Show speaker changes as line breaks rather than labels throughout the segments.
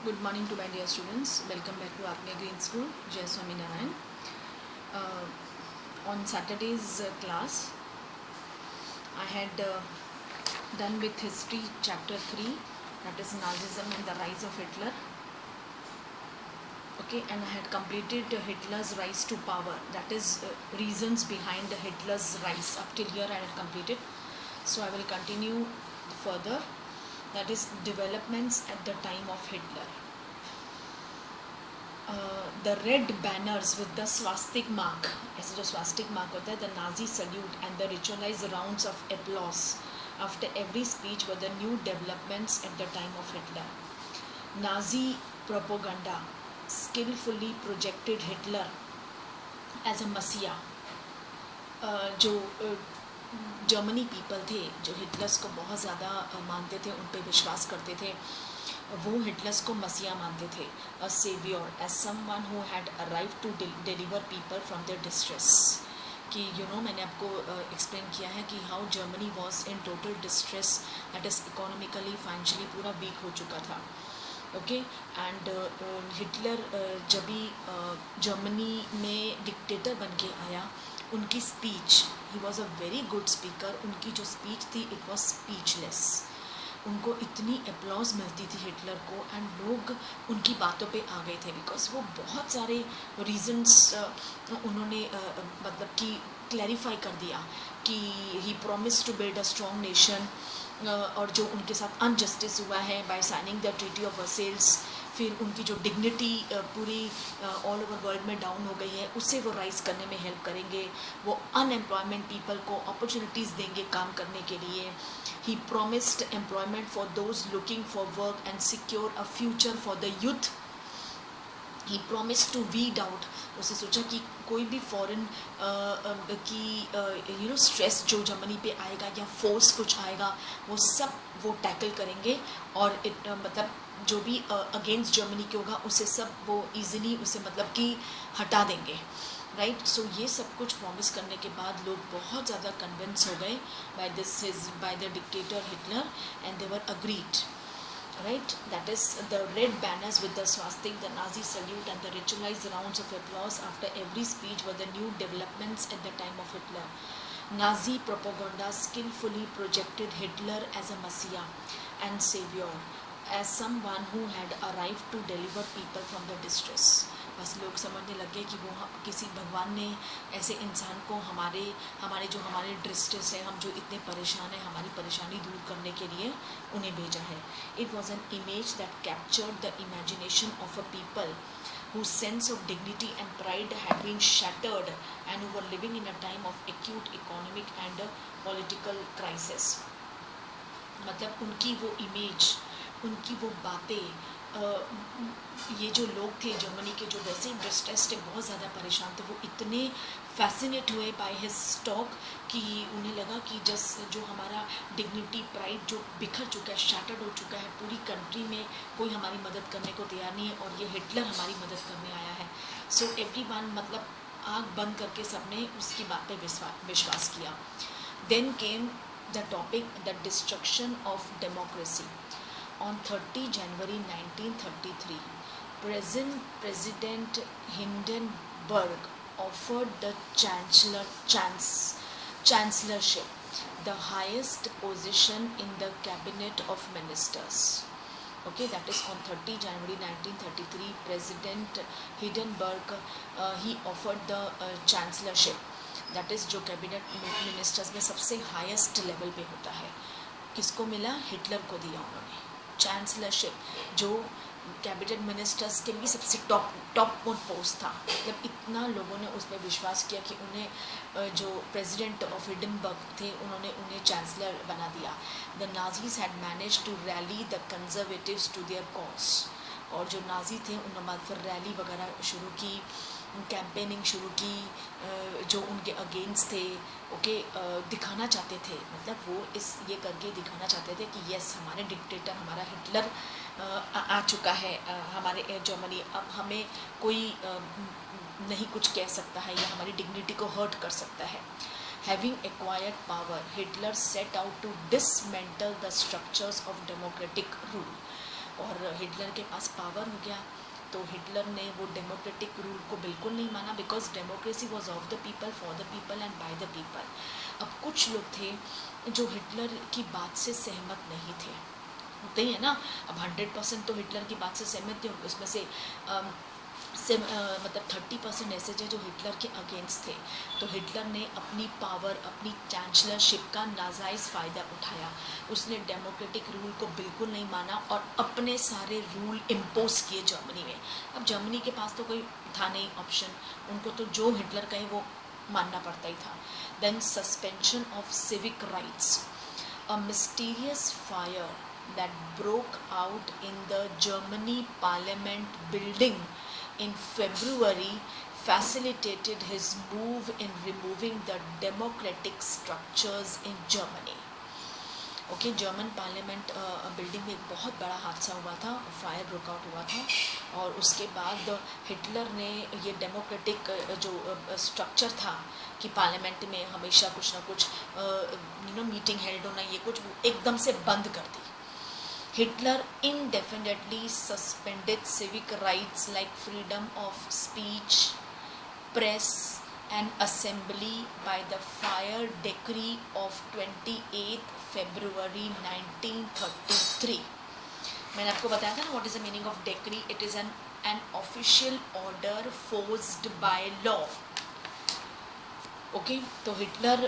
Good morning to my dear students. Welcome back to Agnya Green School, Jai Swaminarayan. On Saturday's class, I had done with history chapter 3, that is Nazism and the rise of Hitler. Okay, and I had completed Hitler's rise to power, that is reasons behind Hitler's rise. Up till here I had completed. So I will continue further, that is developments at the time of Hitler. The red banners with the swastik mark, ऐसे जो swastik mark होता है, the Nazi salute and the ritualized rounds of applause after every speech were the new developments at the time of Hitler. Nazi propaganda skillfully projected Hitler as a messiah. जो Germany people थे, जो Hitler's को बहुत ज़्यादा मानते थे, उन पे विश्वास करते थे, वो हिटलर्स को मसीहा मानते थे, a saviour, as someone who had arrive to deliver people from their distress. कि मैंने आपको एक्सप्लेन किया है कि how Germany was in total distress, that is economically financially पूरा वीक हो चुका था. ओके, एंड हिटलर जब भी जर्मनी में डिक्टेटर बन के आया, उनकी speech, he was a very good speaker, उनकी जो स्पीच थी इट वॉज स्पीचलेस. उनको इतनी अप्लॉज मिलती थी हिटलर को, एंड लोग उनकी बातों पे आ गए थे बिकॉज वो बहुत सारे रीजंस उन्होंने मतलब कि क्लैरिफाई कर दिया कि he promise to build a strong nation, और जो उनके साथ अनजस्टिस हुआ है by signing the treaty of Versailles, फिर उनकी जो डिग्निटी पूरी ऑल ओवर वर्ल्ड में डाउन हो गई है, उससे वो राइज करने में हेल्प करेंगे. वो अनएम्प्लॉयमेंट पीपल को अपॉर्चुनिटीज़ देंगे काम करने के लिए. He promised employment for those looking for work and secure a future for the youth. He promise to weed out, उसे सोचा कि कोई भी फॉरेन की स्ट्रेस जो जर्मनी पे आएगा या फोर्स कुछ आएगा, वो सब वो टैकल करेंगे, और मतलब जो भी अगेंस्ट जर्मनी के होगा उसे सब वो ईजिली उसे मतलब कि हटा देंगे. राइट, सो ये सब कुछ प्रॉमिस करने के बाद लोग बहुत ज़्यादा कन्विंस हो गए by the dictator Hitler, and they were agreed. Right, that is the red banners with the swastik, the Nazi salute and the ritualized rounds of applause after every speech were the new developments at the time of Hitler. Nazi propaganda skillfully projected Hitler as a messiah and savior, as someone who had arrived to deliver people from the distress. बस लोग समझने लगे कि वो किसी भगवान ने ऐसे इंसान को हमारे जो हमारे डिस्ट्रेस है, हम जो इतने परेशान हैं, हमारी परेशानी दूर करने के लिए उन्हें भेजा है. It was an image that captured the imagination of a people whose sense of dignity and pride had been shattered and who were living in a time of acute economic and political crisis. मतलब उनकी वो image, उनकी वो बातें, ये जो लोग थे जर्मनी के जो वैसे डिस्ट्रेस थे, बहुत ज़्यादा परेशान थे, वो इतने फैसिनेट हुए बाय हिज टॉक कि उन्हें लगा कि जो हमारा डिग्निटी प्राइड जो बिखर चुका है, शैटर्ड हो चुका है, पूरी कंट्री में कोई हमारी मदद करने को तैयार नहीं है, और ये हिटलर हमारी मदद करने आया है. सो एवरीवन, मतलब आँख बंद करके सबने उसकी बात पे विश्वास किया. Then came the topic the destruction of democracy. On 30 January 1933, President Hindenburg offered the chancellorship, the highest position in the cabinet of ministers. Okay, that is on 30 January 1933, President Hindenburg he offered the chancellorship, that is जो cabinet ministers में सबसे highest level पे होता है. किसको मिला? Hitler को दिया उन्होंने चांसलरशिप, जो कैबिनेट मिनिस्टर्स के भी सबसे टॉप पोस्ट था. मतलब इतना लोगों ने उस पर विश्वास किया कि उन्हें जो प्रेसिडेंट ऑफ हिडनबर्ग थे, उन्होंने उन्हें चांसलर बना दिया. The Nazis had manage to rally the conservatives to their cause. और जो नाजी थे उन्होंने फिर रैली वगैरह शुरू की, कैंपेनिंग शुरू की, जो उनके अगेंस्ट थे. ओके, दिखाना चाहते थे, मतलब वो ये करके दिखाना चाहते थे कि यस, हमारे डिक्टेटर, हमारा हिटलर आ चुका है हमारे जर्मनी, अब हमें कोई नहीं कुछ कह सकता है या हमारी डिग्निटी को हर्ट कर सकता है. Having acquired power, Hitler set out to dismantle the structures of democratic rule. और हिटलर के पास पावर हो गया। तो हिटलर ने वो डेमोक्रेटिक रूल को बिल्कुल नहीं माना, because democracy was of the people, for the people and by the people. अब कुछ लोग थे जो हिटलर की बात से सहमत नहीं थे, होते ही है ना। अब 100% तो हिटलर की बात से सहमत थे, उसमें से मतलब 30% ऐसे थे जो हिटलर के अगेंस्ट थे। तो हिटलर ने अपनी पावर, अपनी चांसलरशिप का नाजायज़ फ़ायदा उठाया। उसने डेमोक्रेटिक रूल को बिल्कुल नहीं माना और अपने सारे रूल इम्पोज किए जर्मनी में। अब जर्मनी के पास तो कोई था नहीं ऑप्शन, उनको तो जो हिटलर कहे वो मानना पड़ता ही था। Then suspension of civic rights, a mysterious fire that broke out in the Germany Parliament building in February facilitated his move in removing the democratic structures in Germany. Okay, German parliament building में एक बहुत बड़ा हादसा हुआ था, fire breakout हुआ था, और उसके बाद हिटलर ने ये डेमोक्रेटिक जो स्ट्रक्चर था कि पार्लियामेंट में हमेशा कुछ ना कुछ मीटिंग हेल्ड होना, ये कुछ एकदम से बंद कर दी। Hitler indefinitely suspended civic rights like freedom of speech, press and assembly by the fire decree of 28 February 1933. मैंने आपको बताया था ना what is the meaning of decree? It is an official order forced by law. Okay, तो Hitler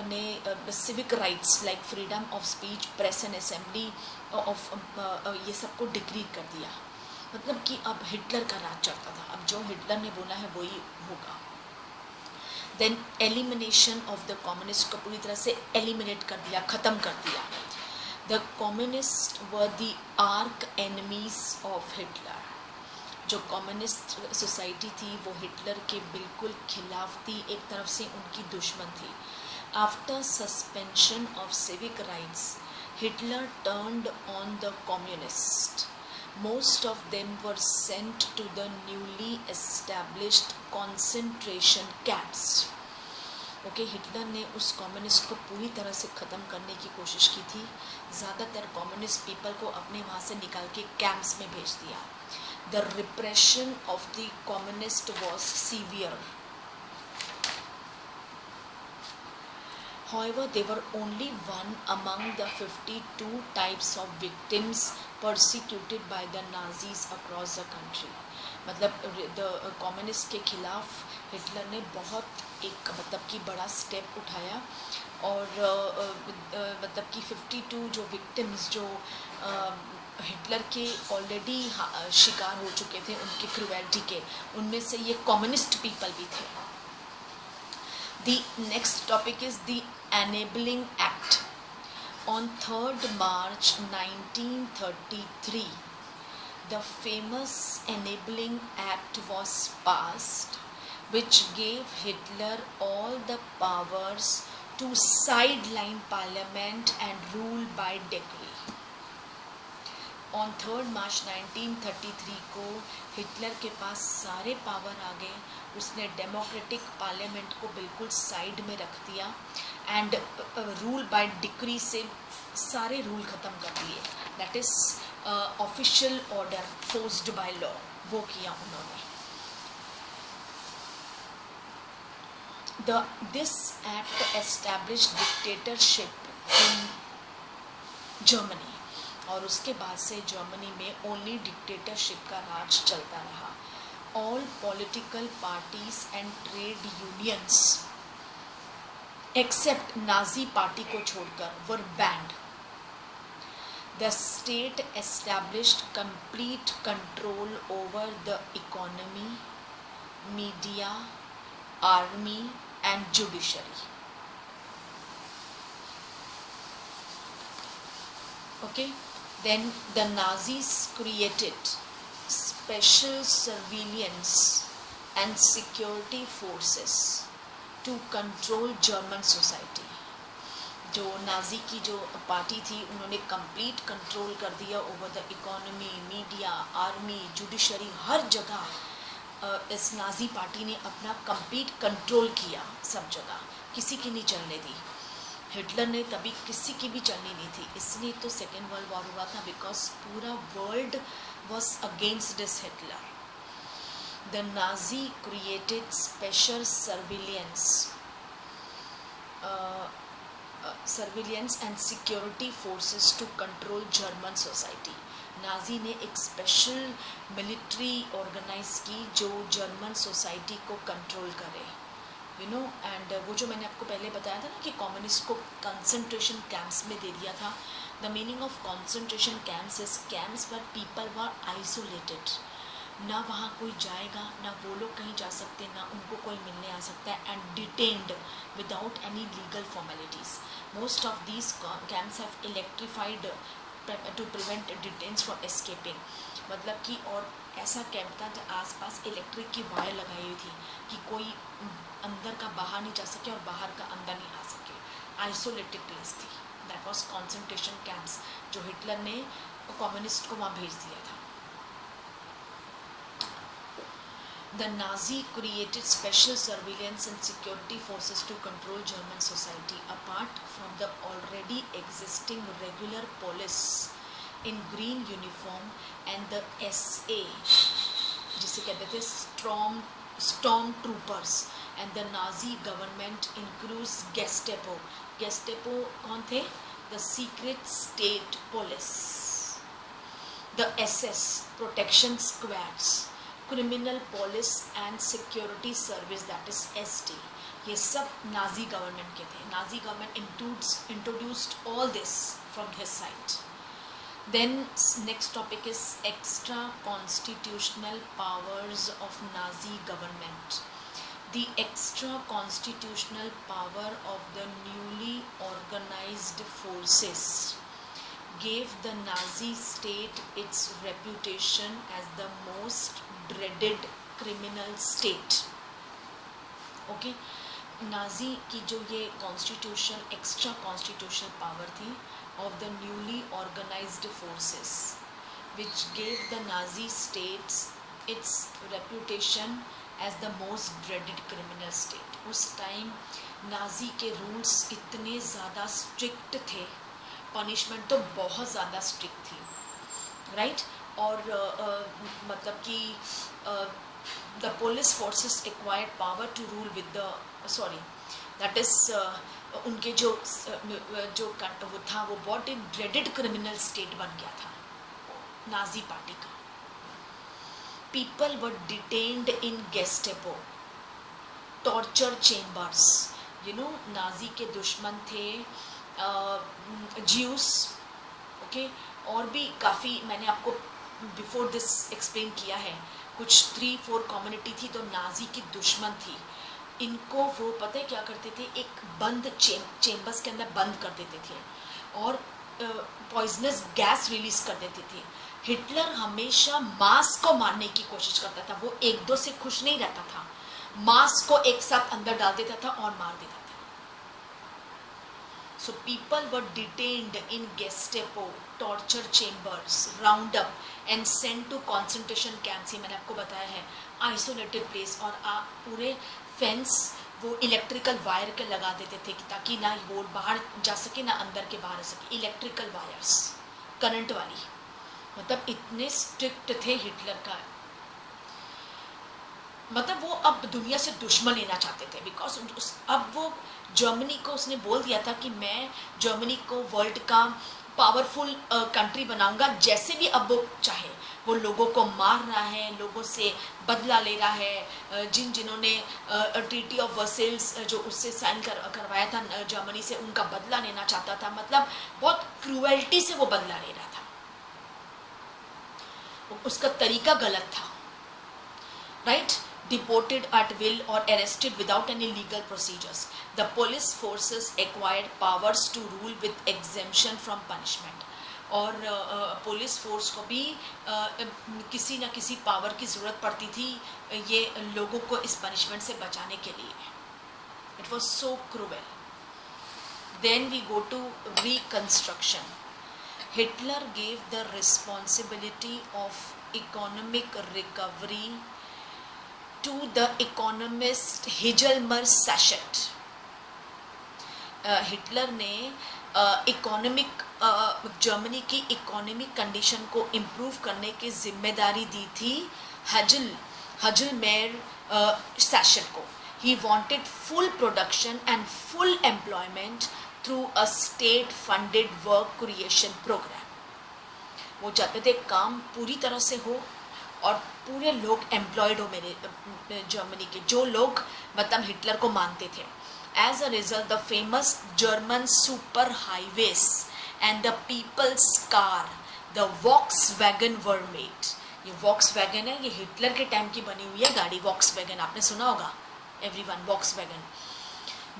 ने civic rights like freedom of speech, press and assembly of ये सबको decree कर दिया। मतलब कि अब हिटलर का राज चलता था, अब जो हिटलर ने बोला है वही होगा। Then elimination of the communist को पूरी तरह से एलिमिनेट कर दिया, ख़त्म कर दिया। The communist were the arc enemies of Hitler. जो कम्युनिस्ट सोसाइटी थी वो हिटलर के बिल्कुल खिलाफ थी, एक तरफ से उनकी दुश्मन थी। After suspension of civic rights, Hitler turned on the communist. Most of them were sent to the newly established concentration camps. Okay, Hitler ने उस कम्युनिस्ट को पूरी तरह से ख़त्म करने की कोशिश की थी। ज़्यादातर कम्युनिस्ट पीपल को अपने वहाँ से निकाल के कैंप्स में भेज दिया। The repression of the communist was severe. However, they were only one among the 52 types of victims persecuted by the Nazis across the country. मतलब the communist के खिलाफ हिटलर ने बहुत एक मतलब कि बड़ा स्टेप उठाया, और मतलब कि 52 जो विक्टिम्स जो हिटलर के ऑलरेडी शिकार हो चुके थे उनके क्रूएल्टी के, उनमें से ये कम्युनिस्ट पीपल भी थे। The next topic is the enabling act. On 3rd March 1933 the famous enabling act was passed which gave Hitler all the powers to sideline parliament and rule by decree. On 3rd March 1933 को Hitler के पास सारे power आ गए। उसने democratic parliament को बिल्कुल side में रख दिया एंड रूल बाय डिक्री से सारे रूल ख़त्म कर दिए। That is official order forced by law, वो किया उन्होंने। This act established dictatorship in Germany, और उसके बाद से जर्मनी में ओनली डिक्टेटरशिप का राज चलता रहा। All political parties and trade unions except Nazi party को छोड़कर were banned. The state established complete control over the economy, media, army and judiciary. Okay, then the Nazis created special surveillance and security forces to control German society. जो Nazi की जो party थी उन्होंने complete control कर दिया over the economy, media, army, judiciary, हर जगह इस नाजी पार्टी ने अपना कंप्लीट कंट्रोल किया, सब जगह किसी की नहीं चलने दी। हिटलर ने तभी किसी की भी चलनी नहीं थी, इसलिए तो सेकेंड वर्ल्ड वॉर हुआ था, बिकॉज पूरा world was against this Hitler. The Nazi created special surveillance and security forces to control German society. Nazi ने एक स्पेशल मिलिट्री ऑर्गेनाइज की जो जर्मन सोसाइटी को कंट्रोल करे, यू नो. एंड वो जो मैंने आपको पहले बताया था ना कि कम्युनिस्ट को कंसंट्रेशन कैंप्स में दे दिया था. The meaning of concentration camps is camps where people were isolated. ना वहाँ कोई जाएगा, ना वो लोग कहीं जा सकते, ना उनको कोई मिलने आ सकता है. And detained without any legal formalities. Most of these camps have electrified to prevent detainees from escaping. मतलब कि और ऐसा कैंप था जहाँ आसपास इलेक्ट्रिक की वायर लगाई हुई थी कि कोई अंदर का बाहर नहीं जा सके और बाहर का अंदर नहीं आ सके. आइसोलेटेड प्लेस थी. दैट वाज कॉन्सेंट्रेशन कैंप्स जो हिटलर ने कम्युनिस्ट को वहाँ भेज दिया था. The Nazi created special surveillance and security forces to control German society. Apart from the already existing regular police in green uniform and the SA, जिसे कहते थे storm troopers, and the Nazi government includes Gestapo. Gestapo कौन थे? The secret state police. The SS protection squads. Criminal police and security service that is SD. ये सब Nazi government के थे. Nazi government introduced all this from his side. Then next topic is extra constitutional powers of Nazi government. The extra constitutional power of the newly organised forces gave the Nazi state its reputation as the most dreaded criminal state. Okay, Nazi की जो ये constitution extra constitutional power थी of the newly organised forces which gave the Nazi states its reputation as the most dreaded criminal state. उस time Nazi के rules इतने ज़्यादा strict थे, punishment तो बहुत ज़्यादा स्ट्रिक्ट थी, राइट. और मतलब कि the police forces acquired power to rule with the that is उनके जो वो था वो बहुत एक ड्रेडेड क्रिमिनल स्टेट बन गया था नाजी पार्टी का. People were detained in Gestapo torture chambers. You know, Nazi के दुश्मन थे ज्यूस. ओके, और भी काफ़ी मैंने आपको बिफोर दिस एक्सप्लेन किया है. कुछ 3-4 कम्युनिटी थी तो नाजी की दुश्मन थी. इनको वो पता है क्या करते थे, एक बंद चेम्बर्स के अंदर बंद कर देते थे और पॉइजनस गैस रिलीज कर देते थे. हिटलर हमेशा मास को मारने की कोशिश करता था. वो 1-2 से खुश नहीं रहता था, मास को एक साथ अंदर डाल देता था और मार देता था. So people were detained in Gestapo torture chambers, round up and sent to concentration camps. ये मैंने आपको बताया है, isolated place. और पूरे फेंस वो इलेक्ट्रिकल वायर के लगा देते थे ताकि ना वो बाहर जा सके ना अंदर के बाहर आ सके. इलेक्ट्रिकल वायर्स, करंट वाली. मतलब इतने स्ट्रिक्ट थे हिटलर का. मतलब वो अब दुनिया से दुश्मन लेना चाहते थे बिकॉज अब वो जर्मनी को उसने बोल दिया था कि मैं जर्मनी को वर्ल्ड का पावरफुल कंट्री बनाऊंगा जैसे भी अब वो चाहे. वो लोगों को मार रहा है, लोगों से बदला ले रहा है. जिन्होंने ट्रीटी ऑफ वर्सेल्स जो उससे साइन करवाया था जर्मनी से, उनका बदला लेना चाहता था. मतलब बहुत क्रूएल्टी से वो बदला ले रहा था. उसका तरीका गलत था, right. Deported at will or arrested without any legal procedures. The police forces acquired powers to rule with exemption from punishment. और पुलिस फोर्स को भी किसी न किसी पावर की ज़रूरत पड़ती थी ये लोगों को इस पनिशमेंट से बचाने के लिए. It was so cruel. Then we go to reconstruction. Hitler gave the responsibility of economic recovery to the economist Hjalmar Sachs. Hitler ने इकोनॉमिक जर्मनी की इकोनॉमिक कंडीशन को इम्प्रूव करने की जिम्मेदारी दी थी हजल मेयर सैशट को. He wanted full production and full employment through a state-funded work creation program. वो चाहते थे काम पूरी तरह से हो और पूरे लोग एम्प्लॉयड हो मेरे जर्मनी के, जो लोग मतलब हिटलर को मानते थे. As a result, the famous German super highways and the people's car, the Volkswagen were made. ये Volkswagen है, ये हिटलर के टाइम की बनी हुई है गाड़ी Volkswagen, आपने सुना होगा everyone, Volkswagen.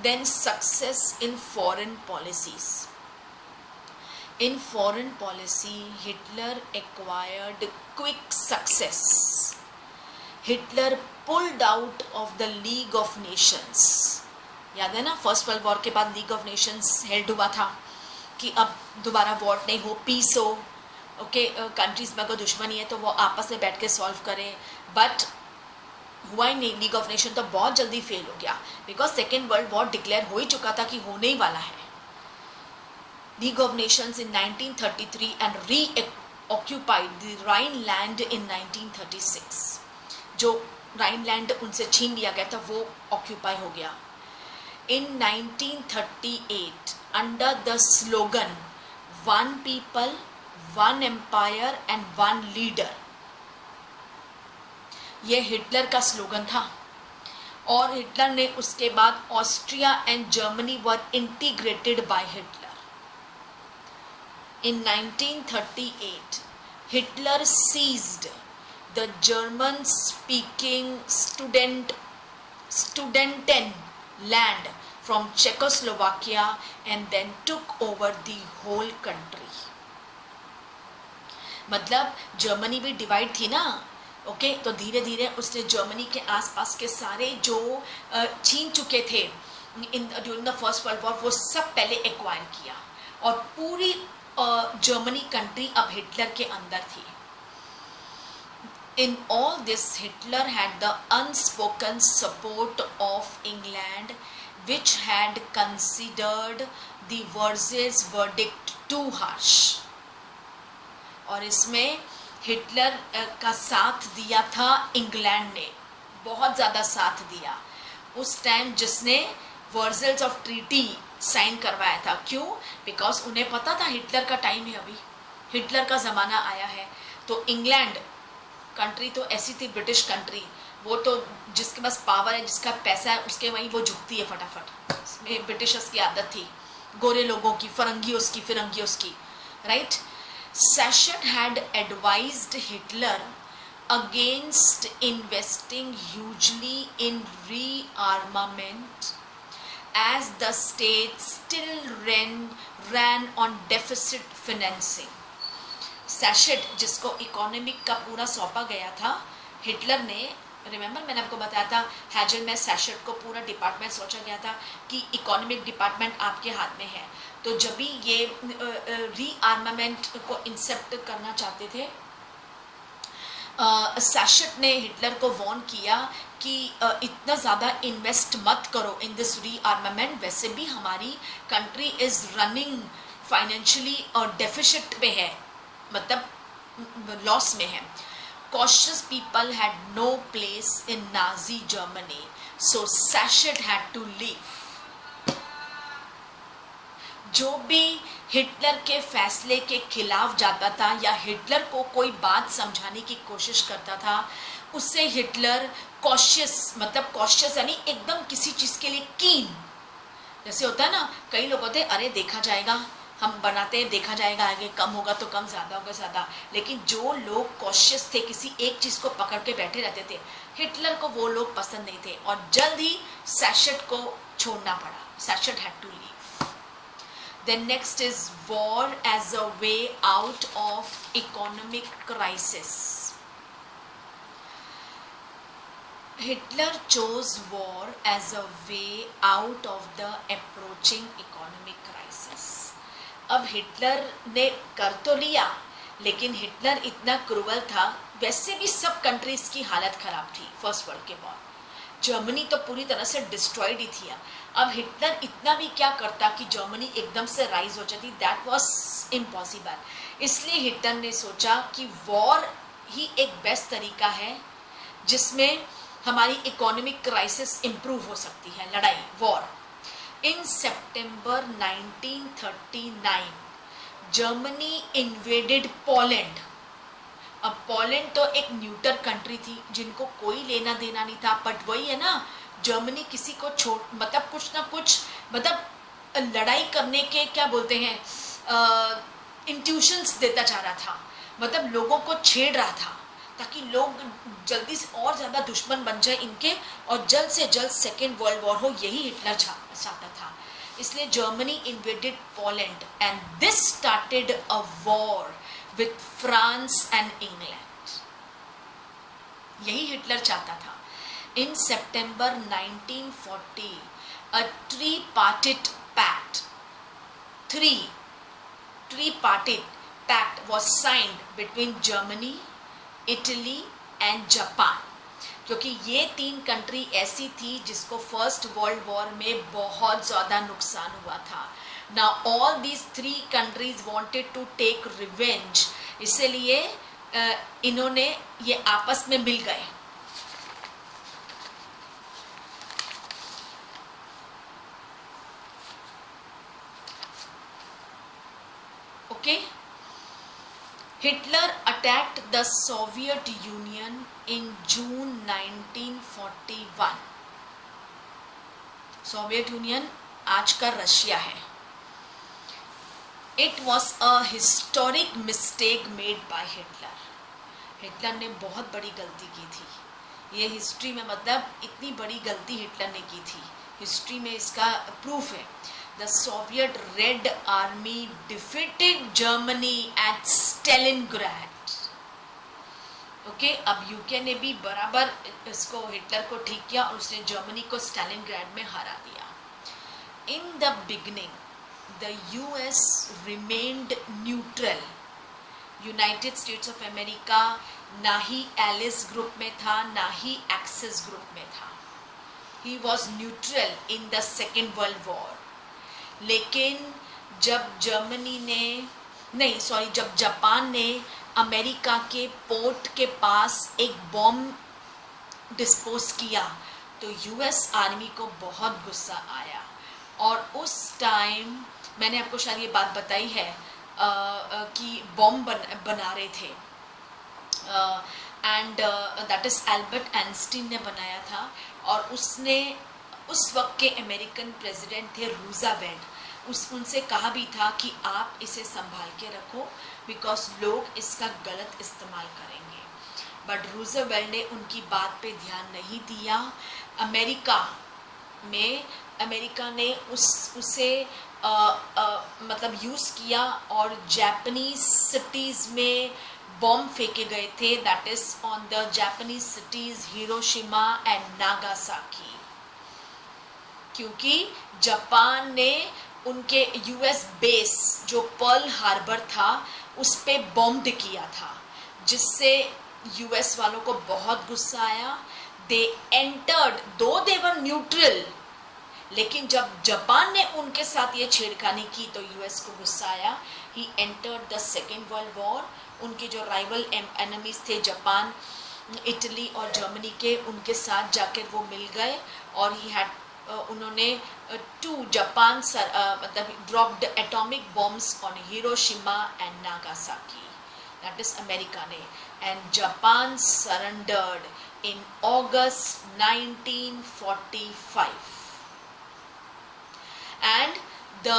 Then success in foreign policies. In foreign policy, Hitler acquired quick success. Hitler pulled out of the League of Nations. याद है ना, फर्स्ट वर्ल्ड वॉर के बाद लीग ऑफ नेशंस हेल्ड हुआ था कि अब दोबारा वॉर नहीं हो, पीस हो. ओके, कंट्रीज में अगर दुश्मनी है तो वो आपस में बैठ के सॉल्व करें. बट हुआ ही नहीं. लीग ऑफ नेशन तो बहुत जल्दी फेल हो गया because second world war declare हो ही चुका था कि होने ही वाला है. League of Nations in 1933 and reoccupied the Rhineland in 1936. जो राइनलैंड उनसे छीन लिया गया था वो ऑक्यूपाई हो गया. In 1938, under the slogan "One people, one empire and one leader", ये हिटलर का स्लोगन था. और हिटलर ने उसके बाद Austria and Germany were integrated by Hitler. In 1938, Hitler seized the German-speaking Studenten land from Czechoslovakia and then took over the whole country. मतलब Germany भी divide थी ना. ओके, तो धीरे धीरे उसने जर्मनी के आसपास के सारे जो छीन चुके थे during the first world war वो सब पहले एक्वायर किया और पूरी जर्मनी कंट्री अब हिटलर के अंदर थी. In all this, Hitler had the unspoken support of England, which had considered the Versailles verdict too harsh. और इसमें हिटलर का साथ दिया था इंग्लैंड ने, बहुत ज़्यादा साथ दिया उस टाइम जिसने वर्सेल्स ऑफ ट्रीटी साइन करवाया था. क्यों? बिकॉज उन्हें पता था हिटलर का टाइम है, अभी हिटलर का ज़माना आया है. तो इंग्लैंड कंट्री तो ऐसी थी, ब्रिटिश कंट्री, वो तो जिसके पास पावर है, जिसका पैसा है, उसके वहीं वो झुकती है फटाफट. इसमें ब्रिटिशर्स की आदत थी, गोरे लोगों की, फिरंगियों की, right. Schacht had advised Hitler against investing hugely in rearmament as the state still ran on deficit financing. Schacht जिसको इकोनॉमिक का पूरा सौंपा गया था, हिटलर ने, रिमेंबर मैंने आपको बताया था हैजल में सैशट को पूरा डिपार्टमेंट सोचा गया था कि इकोनॉमिक डिपार्टमेंट आपके हाथ में है. तो जब भी ये रीआर्मामेंट को इंसेप्ट करना चाहते थे, सैशट ने हिटलर को वॉर्न किया कि इतना ज़्यादा इन्वेस्ट मत करो इन दिस रीआर्मामेंट, वैसे भी हमारी कंट्री इज़ रनिंग फाइनेंशियली और डेफिसिट में है, मतलब लॉस में है. Cautious people had no place in Nazi Germany, so Sachet had to leave. जो भी हिटलर के फैसले के खिलाफ जाता था या हिटलर को कोई बात समझाने की कोशिश करता था, उससे हिटलर कॉशियस, मतलब कॉशियस यानी एकदम किसी चीज़ के लिए कीन. जैसे होता है ना, कई लोग होते हैं अरे देखा जाएगा, हम बनाते हैं देखा जाएगा, आगे कम होगा तो कम, ज़्यादा होगा ज़्यादा. लेकिन जो लोग कॉशियस थे, किसी एक चीज़ को पकड़ के बैठे रहते थे, हिटलर को वो लोग पसंद नहीं थे और जल्द ही सैशट को छोड़ना पड़ा. Schacht had to leave. Then next is war as a way out of economic crisis. Hitler chose war as a way out of the approaching economic crisis. अब हिटलर ने कर तो लिया, लेकिन हिटलर इतना क्रूअल था. वैसे भी सब कंट्रीज की हालत खराब थी फर्स्ट वर्ल्ड के बाद, जर्मनी तो पूरी तरह से डिस्ट्रॉयड ही थी। अब हिटलर इतना भी क्या करता कि जर्मनी एकदम से राइज हो जाती, दैट वाज इम्पॉसिबल। इसलिए हिटलर ने सोचा कि वॉर ही एक बेस्ट तरीका है जिसमें हमारी इकोनॉमिक क्राइसिस इंप्रूव हो सकती है, लड़ाई, वॉर। इन सितंबर 1939 जर्मनी इन्वेडेड पोलैंड। अब पोलैंड तो एक न्यूट्रल कंट्री थी जिनको कोई लेना देना नहीं था, बट वही है ना, जर्मनी किसी को छोड़ मतलब कुछ ना कुछ मतलब लड़ाई करने के क्या बोलते हैं इंट्यूशंस देता जा रहा था, मतलब लोगों को छेड़ रहा था ताकि लोग जल्दी से और ज़्यादा दुश्मन बन जाए इनके और जल्द से जल्द सेकेंड वर्ल्ड वॉर हो, यही हिटलर चाहता था। इसलिए Germany invaded Poland and this started a war with France and England. यही हिटलर चाहता था। इन सितंबर 1940 a tripartite pact was signed between Germany, Italy and Japan, क्योंकि ये तीन कंट्री ऐसी थी जिसको फर्स्ट वर्ल्ड वॉर में बहुत ज़्यादा नुकसान हुआ था। Now all these three countries wanted to take revenge, इसलिए इन्होंने ये आपस में मिल गए। Okay, Hitler attacked the Soviet Union in June 1941. Soviet Union आज का रशिया है। It was a historic mistake made by Hitler. Hitler ने बहुत बड़ी गलती की थी। ये हिस्ट्री में मतलब इतनी बड़ी गलती हिटलर ने की थी, हिस्ट्री में इसका प्रूफ है। The Soviet Red Army defeated Germany at Stalingrad. Okay, अब यूके ने भी बराबर इसको हिटलर को ठीक किया और उसने जर्मनी को स्टालिनग्राड में हरा दिया। In the beginning the US remained neutral. United states of America ना ही एलिस ग्रुप में था ना ही एक्सिस ग्रुप में था। He was neutral in the second world war. लेकिन जब जब जापान ने अमेरिका के पोर्ट के पास एक बॉम्ब डिस्पोज किया तो यूएस आर्मी को बहुत गुस्सा आया और उस टाइम मैंने आपको शायद ये बात बताई है कि बॉम्ब बना रहे थे and that is Albert Einstein ने बनाया था और उसने उस वक्त के अमेरिकन प्रेसिडेंट थे रूज़वेल्ट, उनसे कहा भी था कि आप इसे संभाल के रखो बिकॉज लोग इसका गलत इस्तेमाल करेंगे, बट रूज़वेल्ट ने उनकी बात पे ध्यान नहीं दिया। अमेरिका ने उसे मतलब यूज़ किया और जापानीज सिटीज़ में बॉम्ब फेंके गए थे, that is on the Japanese cities Hiroshima and Nagasaki, क्योंकि जापान ने उनके यूएस बेस जो पर्ल हार्बर था उस पे बॉम्ब किया था, जिससे यूएस वालों को बहुत गुस्सा आया। दे एंटर्ड, दो दे वर न्यूट्रल, लेकिन जब जापान ने उनके साथ ये छेड़खानी की तो यूएस को गुस्सा आया। He entered the second world war. उनके जो राइवल एनिमीज थे जापान, इटली और जर्मनी के, उनके साथ जाकर वो मिल गए और ही हैड उन्होंने जापान मतलब dropped atomic bombs on Hiroshima and Nagasaki, that is America ने, and Japan surrendered in August 1945 and the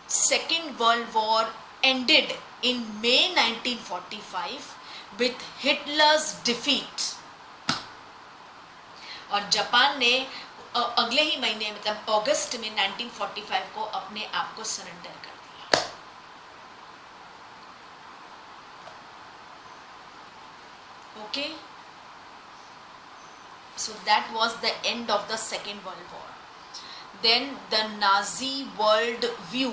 second world war ended in May 1945 with Hitler's defeat। और जापान ने अगले ही महीने मतलब अगस्त में 1945 को अपने आप को सरेंडर कर दिया। Okay, so that was the end of the second world war. Then the Nazi world view,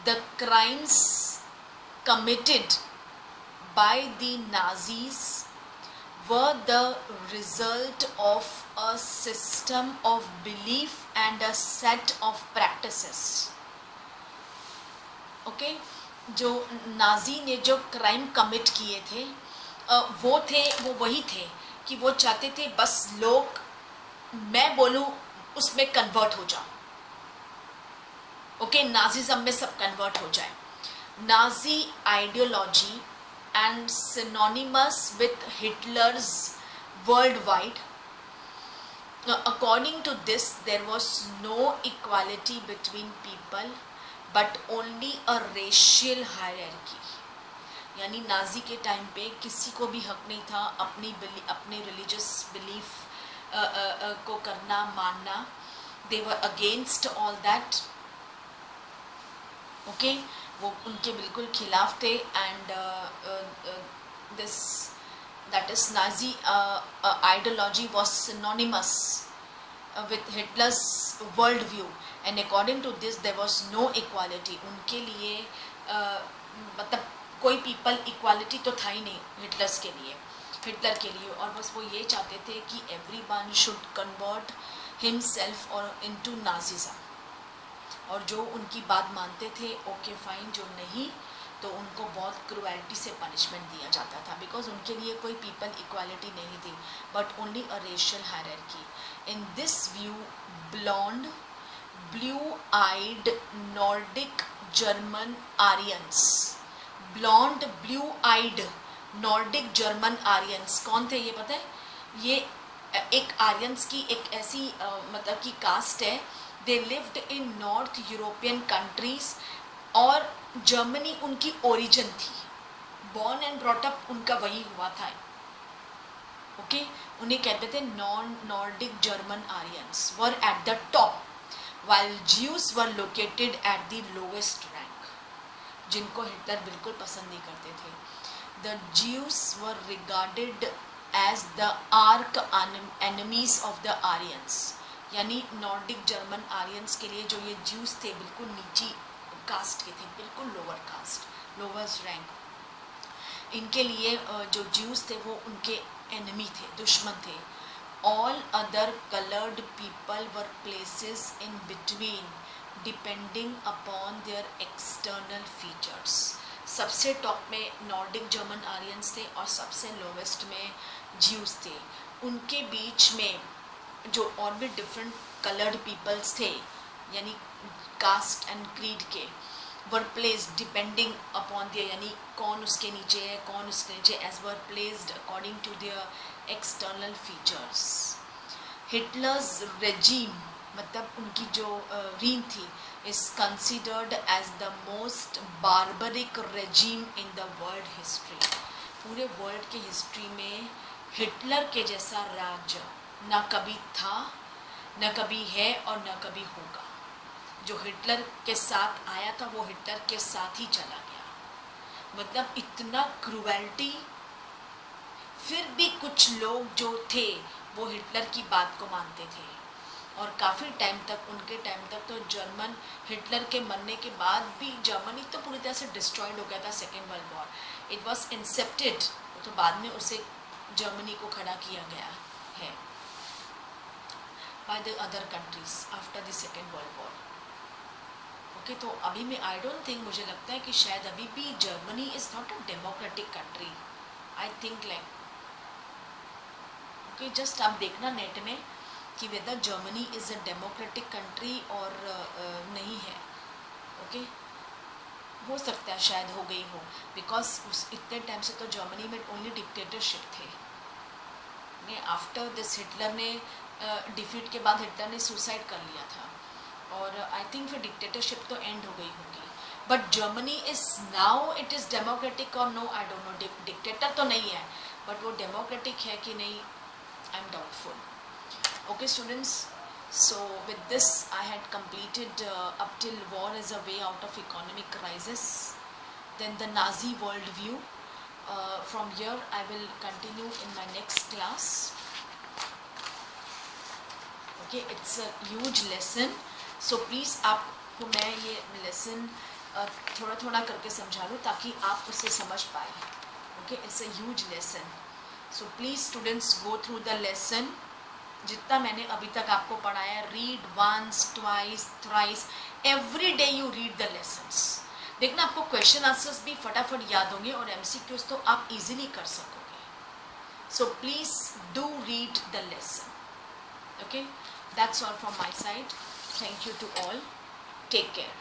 the crimes committed by the Nazis were the result of a system of belief and a set of practices. Okay जो Nazi ने जो crime commit किए थे वो वही थे कि वो चाहते थे बस लोग मैं बोलूं उसमें कन्वर्ट हो जाओ. ओके नाजिज्म में सब कन्वर्ट हो जाए. Nazi ideology and synonymous with Hitler's worldwide. According to this, there was no equality between people, but only a racial hierarchy. यानी नाजी के टाइम पे किसी को भी हक नहीं था अपने रिलीजियस बिलीफ को करना मानना. They were against all that. Okay? वो उनके बिल्कुल खिलाफ थे. And this that is Nazi ideology was synonymous with Hitler's world view and according to this there was no equality. उनके लिए मतलब कोई पीपल इक्वालिटी तो था ही नहीं हिटलर के लिए. और बस वो ये चाहते थे कि एवरीवन शुड कन्वर्ट हिमसेल्फ और इनटू नाजिज्म. और जो उनकी बात मानते थे ओके फाइन, जो नहीं तो उनको बहुत क्रूएलिटी से पनिशमेंट दिया जाता था. बिकॉज उनके लिए कोई पीपल इक्वालिटी नहीं थी but only a racial hierarchy. In this view blonde blue eyed Nordic German Aryans. Blonde blue eyed Nordic German Aryans कौन थे ये पता है? ये एक आर्यंस की एक ऐसी मतलब की कास्ट है. They lived in North European countries और जर्मनी उनकी ओरिजिन थी. बॉर्न एंड ब्रॉटअप उनका वही हुआ था. ओके उन्हें कहते थे Nordic German Aryans were at the top while Jews were located at the lowest rank. जिनको हिटलर बिल्कुल पसंद नहीं करते थे. The Jews were regarded as the arch enemies of the Aryans. यानी नॉर्डिक जर्मन आर्यंस के लिए जो ये ज्यूस थे बिल्कुल नीची कास्ट के थे, बिल्कुल लोअर कास्ट, लोअर्स रैंक. इनके लिए जो ज्यूस थे वो उनके एनिमी थे, दुश्मन थे. All other coloured people were places in between depending upon their external features. सबसे टॉप में नॉर्डिक जर्मन आर्यंस थे और सबसे लोवेस्ट में ज्यूस थे. उनके बीच में जो और भी डिफरेंट कलर्ड पीपल्स थे यानी कास्ट एंड क्रीड के were placed depending upon their, यानी कौन उसके नीचे है कौन उसके नीचे, as were placed according to their external features. Hitler's regime मतलब उनकी जो रीन थी is considered as the most barbaric regime in the world history. पूरे वर्ल्ड के हिस्ट्री में हिटलर के जैसा राज्य ना कभी था, न कभी है और न कभी होगा. जो हिटलर के साथ आया था वो हिटलर के साथ ही चला गया. मतलब इतना क्रूएल्टी. फिर भी कुछ लोग जो थे वो हिटलर की बात को मानते थे और काफ़ी टाइम तक उनके टाइम तक तो जर्मन हिटलर के मरने के बाद भी जर्मनी तो पूरी तरह से डिस्ट्रॉयड हो गया था. Second world war it was incepted, तो बाद में उसे जर्मनी को खड़ा किया गया है by the other countries after the second world war. Okay तो अभी मैं आई डोंट थिंक, मुझे लगता है कि शायद अभी भी Germany is not a democratic country. I think like okay just आप देखना नेट में कि whether Germany is a democratic country और नहीं है. ओके हो सकता है शायद हो गई हो बिकॉज उस इतने टाइम से तो जर्मनी में ओनली डिक्टेटरशिप थे. आफ्टर दिस हिटलर ने डिफीट के बाद हिटलर ने सुसाइड कर लिया था और आई थिंक फिर डिक्टेटरशिप तो एंड हो गई होगी. But Germany is now it is democratic और no I don't know. Dictator तो नहीं है बट वो डेमोक्रेटिक है कि नहीं I am doubtful. Okay students, so with this I had completed up till war is a way out of economic crisis, then the Nazi world view. From here I will continue in my next class. Okay, it's a huge lesson, so please आपको मैं ये lesson थोड़ा थोड़ा करके समझा लूँ ताकि आप उसे समझ पाए. Okay, it's a huge lesson, so please students go through the lesson, जितना मैंने अभी तक आपको पढ़ाया, read once, twice, thrice, every day you read the lessons. देखना आपको क्वेश्चन आंसर्स भी फटाफट याद होंगे और एमसीक्यूज तो आप इजीली कर सकोगे। So please do read the lesson. Okay, that's all from my side. Thank you to all. Take care.